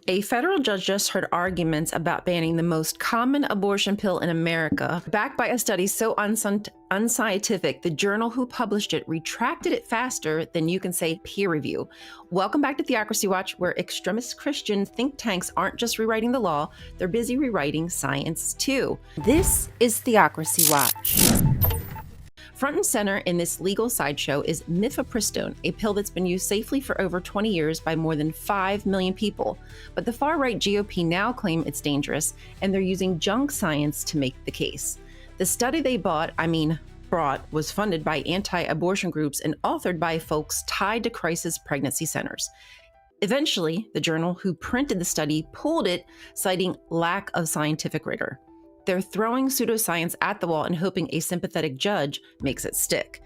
A federal judge just heard arguments about banning the most common abortion pill in America, backed by a study so unscientific, the journal who published it retracted it faster than you can say peer review. Welcome back to Theocracy Watch, where extremist Christian think tanks aren't just rewriting the law, they're busy rewriting science too. This is Theocracy Watch. Front and center in this legal sideshow is Mifepristone, a pill that's been used safely for over 20 years by more than 5 million people. But the far-right GOP now claim it's dangerous, and they're using junk science to make the case. The study they brought was funded by anti-abortion groups and authored by folks tied to crisis pregnancy centers. Eventually, the journal who printed the study pulled it, citing lack of scientific rigor. They're throwing pseudoscience at the wall and hoping a sympathetic judge makes it stick.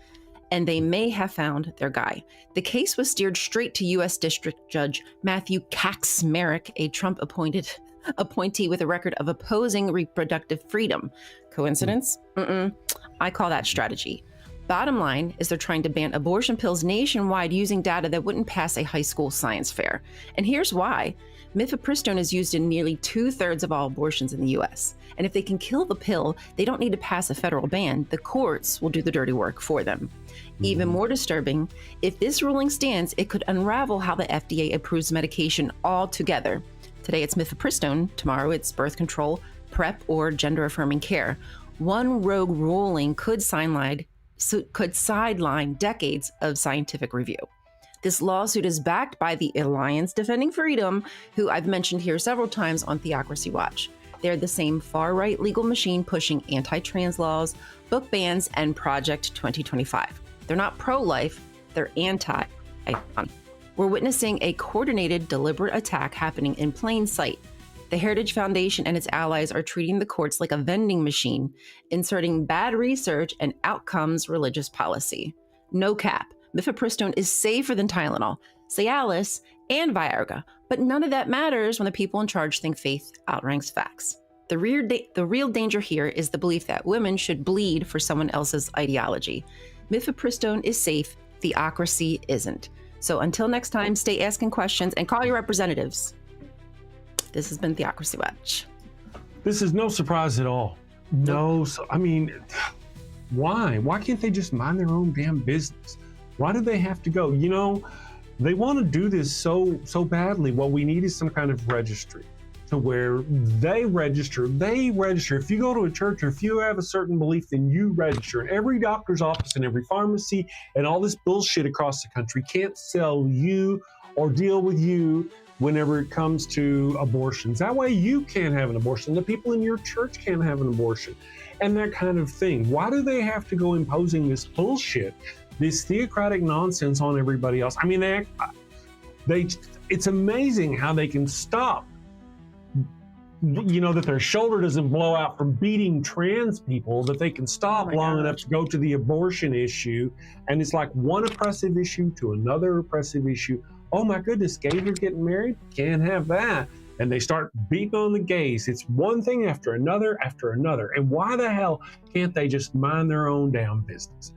And they may have found their guy. The case was steered straight to U.S. District Judge Matthew Kacsmaryk, a Trump appointee with a record of opposing reproductive freedom. Coincidence? I call that strategy. Bottom line is they're trying to ban abortion pills nationwide using data that wouldn't pass a high school science fair. And here's why. Mifepristone is used in nearly 2/3 of all abortions in the U.S. And if they can kill the pill, they don't need to pass a federal ban. The courts will do the dirty work for them. Even more disturbing, if this ruling stands, it could unravel how the FDA approves medication altogether. Today it's Mifepristone, tomorrow it's birth control, PrEP, or gender-affirming care. One rogue ruling could sideline decades of scientific review. This lawsuit is backed by the Alliance Defending Freedom, who I've mentioned here several times on Theocracy Watch. They're the same far-right legal machine pushing anti-trans laws, book bans, and Project 2025. They're not pro-life, they're anti. We're witnessing a coordinated, deliberate attack happening in plain sight. The Heritage Foundation and its allies are treating the courts like a vending machine, inserting bad research and outcomes religious policy. No cap. Mifepristone is safer than Tylenol, Cialis, and Viagra, but none of that matters when the people in charge think faith outranks facts. The real danger here is the belief that women should bleed for someone else's ideology. Mifepristone is safe, theocracy isn't. So until next time, stay asking questions and call your representatives. This has been Theocracy Watch. This is no surprise at all. Why? Why can't they just mind their own damn business? Why do they have to go? You know, they want to do this so badly. What we need is some kind of registry to where they register. If you go to a church or if you have a certain belief, then you register. And every doctor's office and every pharmacy and all this bullshit across the country can't sell you or deal with you whenever it comes to abortions. That way you can't have an abortion. The people in your church can't have an abortion and that kind of thing. Why do they have to go imposing this bullshit, this theocratic nonsense on everybody else? I mean, it's amazing how they can stop, that their shoulder doesn't blow out from beating trans people, that they can stop long enough to go to the abortion issue. And it's like one oppressive issue to another oppressive issue. Oh my goodness, gays are getting married? Can't have that. And they start beating on the gays. It's one thing after another after another. And why the hell can't they just mind their own damn business?